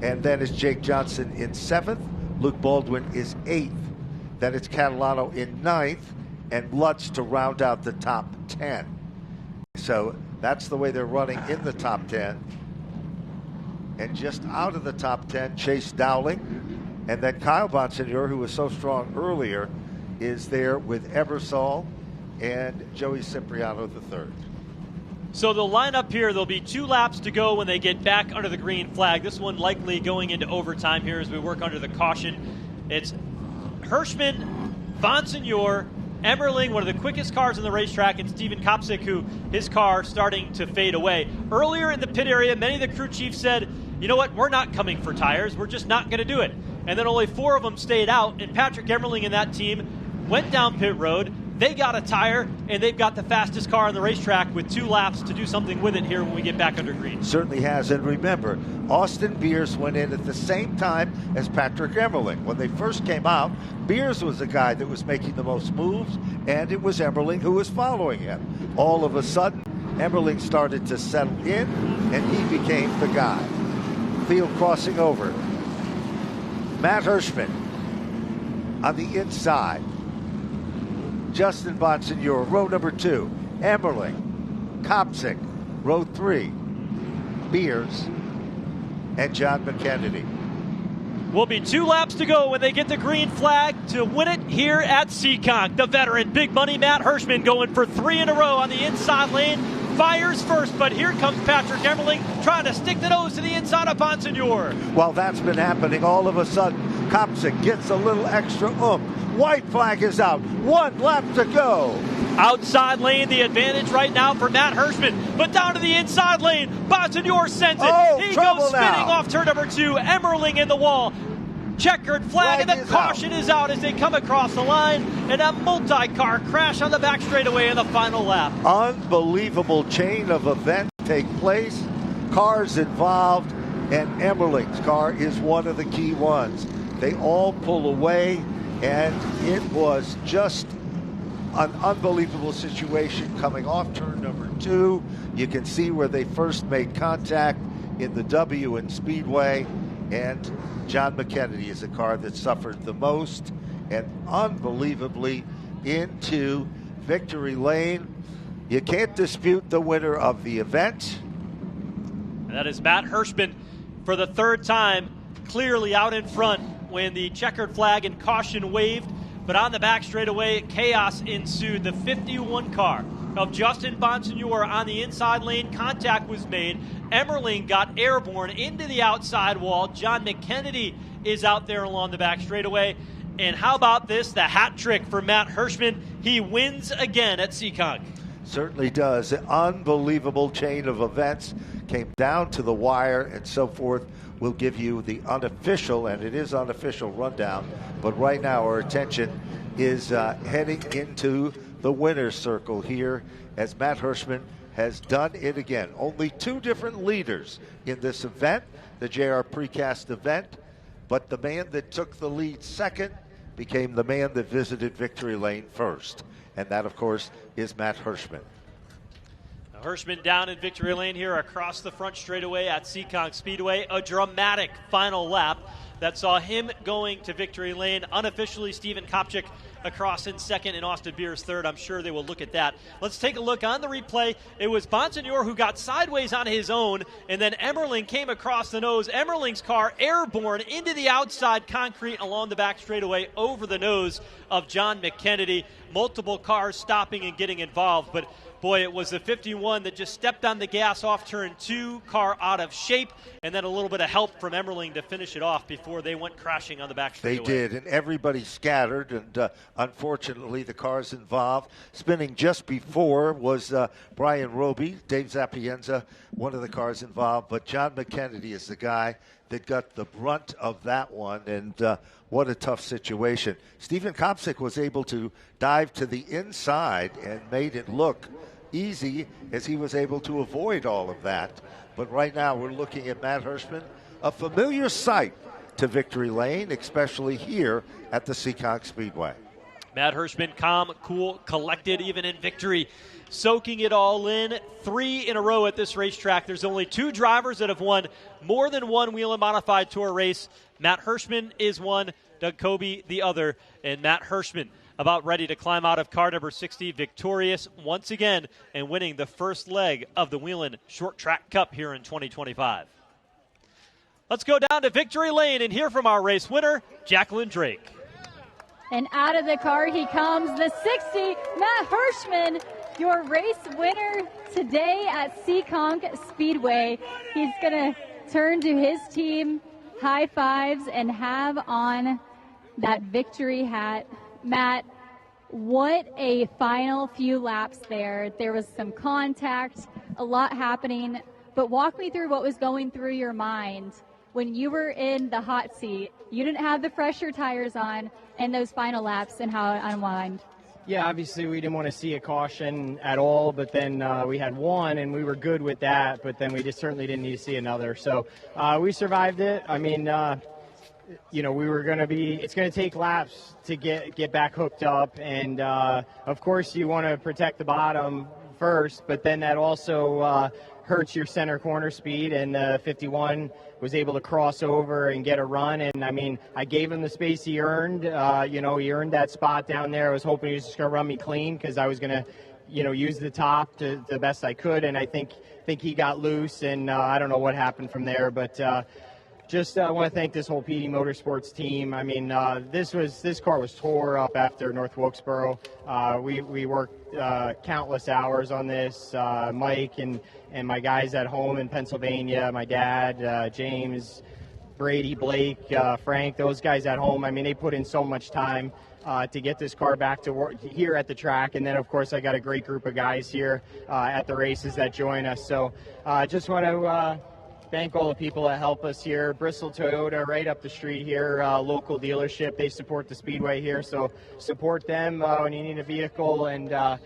And then it's Jake Johnson in 7th. Luke Baldwin is 8th. Then it's Catalano in 9th. And Lutz to round out the top 10. So that's the way they're running in the top 10. And just out of the top 10, Chase Dowling. And then Kyle Bonsignore, who was so strong earlier, is there with Ebersol and Joey Cipriano III. So they'll line up here. There'll be 2 laps to go when they get back under the green flag. This one likely going into overtime here as we work under the caution. It's Hirschman, Bonsignore, Emmerling, one of the quickest cars on the racetrack, and Steven Kopsik, who his car starting to fade away. Earlier in the pit area, many of the crew chiefs said, you know what, we're not coming for tires. We're just not going to do it. And then only 4 of them stayed out, and Patrick Emmerling and that team went down pit road. They got a tire, and they've got the fastest car on the racetrack with 2 laps to do something with it here when we get back under green. Certainly has. And remember, Austin Beers went in at the same time as Patrick Emmerling. When they first came out, Beers was the guy that was making the most moves, and it was Emmerling who was following him. All of a sudden, Emmerling started to settle in, and he became the guy. Field crossing over. Matt Hirschman on the inside. Justin Bonsignor, row number 2. Emmerling, Kopsik, row 3. Beers, and John McKennedy. Will be 2 laps to go when they get the green flag to win it here at Seekonk. The veteran, big money Matt Hirschman going for 3 in a row on the inside lane. Fires first, but here comes Patrick Emmerling trying to stick the nose to the inside of Bonsignor. While that's been happening, all of a sudden, Kopsik gets a little extra oomph. White flag is out. 1 lap to go. Outside lane, the advantage right now for Matt Hirschman, but down to the inside lane, Bonsignor sends it. He goes spinning off turn number 2, Emmerling in the wall. Checkered flag, and the caution is out as they come across the line, and a multi-car crash on the back straightaway in the final lap. Unbelievable chain of events take place. Cars involved, and Emmerling's car is one of the key ones. They all pull away, and it was just an unbelievable situation coming off turn number 2. You can see where they first made contact in the W in Speedway, and John McKennedy is the car that suffered the most, and unbelievably into victory lane. You can't dispute the winner of the event. And that is Matt Hirschman for the 3rd time, clearly out in front when the checkered flag and caution waved. But on the back straightaway, chaos ensued. The 51 car of Justin Bonsignor on the inside lane, contact was made. Emmerling got airborne into the outside wall. John McKennedy is out there along the back straightaway. And how about this, the hat trick for Matt Hirschman? He wins again at Seekonk. Certainly does. An unbelievable chain of events came down to the wire and so forth. We'll give you the unofficial, and it is unofficial, rundown. But right now our attention is heading into the winner's circle here as Matt Hirschman has done it again. Only 2 different leaders in this event, the J&R Precast event, but the man that took the lead second became the man that visited victory lane first. And that, of course, is Matt Hirschman. Now, Hirschman down in victory lane here across the front straightaway at Seekonk Speedway. A dramatic final lap that saw him going to victory lane. Unofficially, Stephen Kopchik across in second and Austin Beers third. I'm sure they will look at that. Let's take a look on the replay. It was Bonsignor who got sideways on his own, and then Emmerling came across the nose. Emmerling's car airborne into the outside concrete along the back straightaway over the nose of John McKennedy. Multiple cars stopping and getting involved, but boy, it was the 51 that just stepped on the gas off turn 2, car out of shape, and then a little bit of help from Emmerling to finish it off before they went crashing on the back straightaway. They did, and everybody scattered, and unfortunately the cars involved. Spinning just before was Brian Roby, Dave Zapienza, one of the cars involved, but John McKennedy is the guy that got the brunt of that one, and what a tough situation. Stephen Kopsik was able to dive to the inside and made it look easy as he was able to avoid all of that. But right now we're looking at Matt Hirschman, a familiar sight to victory lane, especially here at the Seekonk Speedway. Matt Hirschman, calm, cool, collected, even in victory, soaking it all in. 3 in a row at this racetrack. There's only 2 drivers that have won more than one Whelen Modified Tour race. Matt Hirschman is one, Doug Kobe the other, and Matt Hirschman about ready to climb out of car number 60, victorious once again and winning the first leg of the Whelen Short Track Cup here in 2025. Let's go down to victory lane and hear from our race winner, Jacqueline Drake. And out of the car he comes, the 60, Matt Hirschman, your race winner today at Seekonk Speedway. He's going to turn to his team, high fives, and have on that victory hat. Matt, what a final few laps there. There was some contact, a lot happening, but walk me through what was going through your mind when you were in the hot seat. You didn't have the fresher tires on, and those final laps and how it unwound. Yeah, obviously we didn't want to see a caution at all, but then we had one and we were good with that, but then we just certainly didn't need to see another. So we survived it. I mean, we were going to it's going to take laps to get back hooked up, and of course you want to protect the bottom first, but then that also hurts your center corner speed, and 51 was able to cross over and get a run. And I mean, I gave him the space he earned. He earned that spot down there. I was hoping he was just going to run me clean because I was going to, use the top to the best I could. And I think he got loose, and I don't know what happened from there, but just want to thank this whole PD Motorsports team. I mean, this car was tore up after North Wilkesboro. We worked countless hours on this. Mike and my guys at home in Pennsylvania, my dad, James, Brady, Blake, Frank, those guys at home. I mean, they put in so much time to get this car back to work here at the track. And then, of course, I got a great group of guys here at the races that join us. So just want to thank all the people that help us here. Bristol Toyota, right up the street here, local dealership. They support the Speedway here, so support them when you need a vehicle. And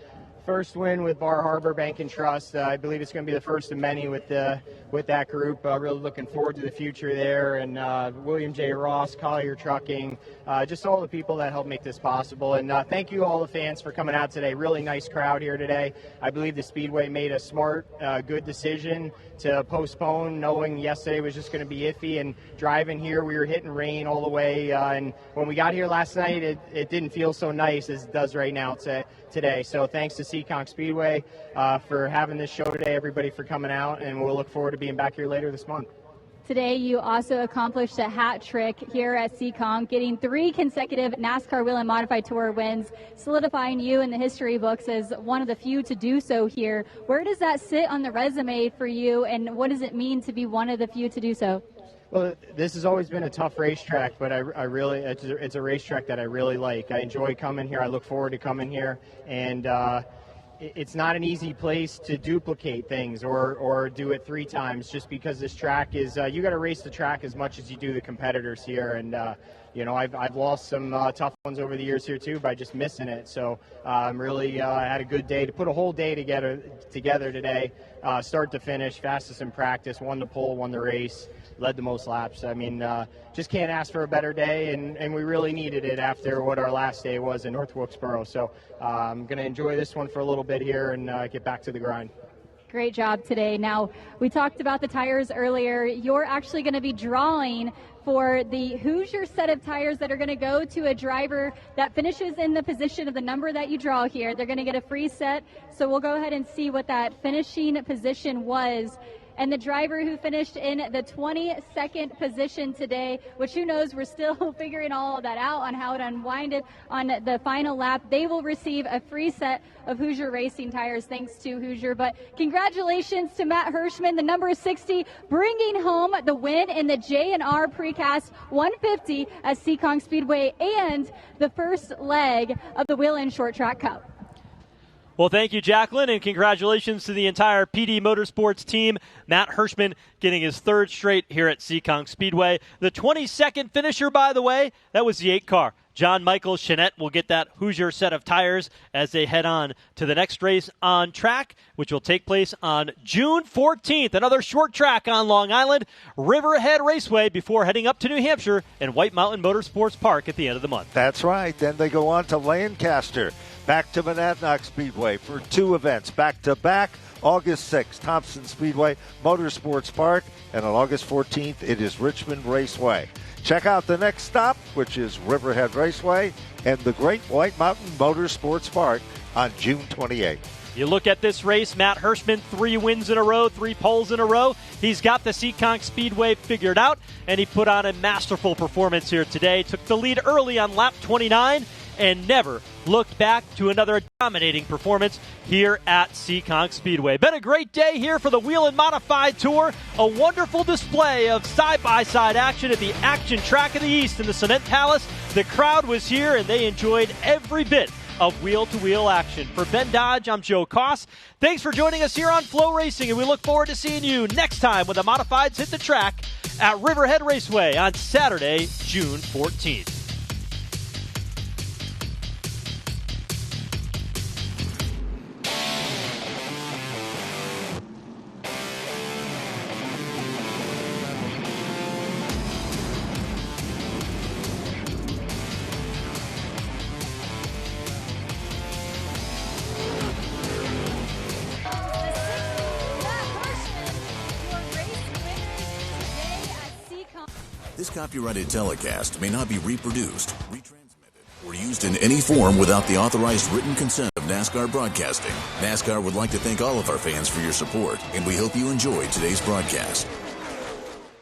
first win with Bar Harbor Bank and Trust. I believe it's going to be the first of many with that group. Really looking forward to the future there. And William J. Ross, Collier Trucking, just all the people that help make this possible. And thank you all the fans for coming out today. Really nice crowd here today. I believe the Speedway made a smart, good decision to postpone, knowing yesterday was just going to be iffy. And driving here, we were hitting rain all the way. And when we got here last night, it didn't feel so nice as it does right now today. So thanks to Seekonk Speedway for having this show today, everybody for coming out, and we'll look forward to being back here later this month. Today, you also accomplished a hat trick here at Seekonk, getting 3 consecutive NASCAR Whelen Modified Tour wins, solidifying you in the history books as one of the few to do so here. Where does that sit on the resume for you, and what does it mean to be one of the few to do so? Well, this has always been a tough racetrack, but it's a racetrack that I really like. I enjoy coming here. I look forward to coming here, and it's not an easy place to duplicate things or do it 3 times, just because this track is you got to race the track as much as you do the competitors here. And I've lost some tough ones over the years here too by just missing it. So I'm really had a good day to put a whole day together today, start to finish, fastest in practice, won the pole, won the race, led the most laps. I mean, just can't ask for a better day, and we really needed it after what our last day was in North Wilkesboro. So I'm going to enjoy this one for a little bit here and get back to the grind. Great job today. Now, we talked about the tires earlier. You're actually going to be drawing for the Hoosier set of tires that are going to go to a driver that finishes in the position of the number that you draw here. They're going to get a free set. So we'll go ahead and see what that finishing position was. And the driver who finished in the 22nd position today, which who knows, we're still figuring all of that out on how to unwind it on the final lap, they will receive a free set of Hoosier Racing tires thanks to Hoosier. But congratulations to Matt Hirschman, the number 60, bringing home the win in the J&R Precast 150 at Seekonk Speedway and the first leg of the Whelen Short Track Cup. Well, thank you, Jacqueline, and congratulations to the entire PD Motorsports team. Matt Hirschman getting his 3rd straight here at Seekonk Speedway. The 22nd finisher, by the way, that was the 8 car. John Michael Chanette will get that Hoosier set of tires as they head on to the next race on track, which will take place on June 14th. Another short track on Long Island, Riverhead Raceway, before heading up to New Hampshire and White Mountain Motorsports Park at the end of the month. That's right. Then they go on to Lancaster, back to Monadnock Speedway for 2 events back-to-back. August 6th, Thompson Speedway, Motorsports Park, and on August 14th, it is Richmond Raceway. Check out the next stop, which is Riverhead Raceway and the Great White Mountain Motorsports Park on June 28th. You look at this race, Matt Hirschman, 3 wins in a row, 3 poles in a row. He's got the Seekonk Speedway figured out, and he put on a masterful performance here today. Took the lead early on lap 29 and never looked back to another dominating performance here at Seekonk Speedway. Been a great day here for the Whelen Modified Tour. A wonderful display of side-by-side action at the Action Track of the East in the Cement Palace. The crowd was here, and they enjoyed every bit of wheel-to-wheel action. For Ben Dodge, I'm Joe Koss. Thanks for joining us here on Flow Racing, and we look forward to seeing you next time when the Modifieds hit the track at Riverhead Raceway on Saturday, June 14th. This copyrighted telecast may not be reproduced, retransmitted, or used in any form without the authorized written consent of NASCAR Broadcasting. NASCAR would like to thank all of our fans for your support, and we hope you enjoyed today's broadcast.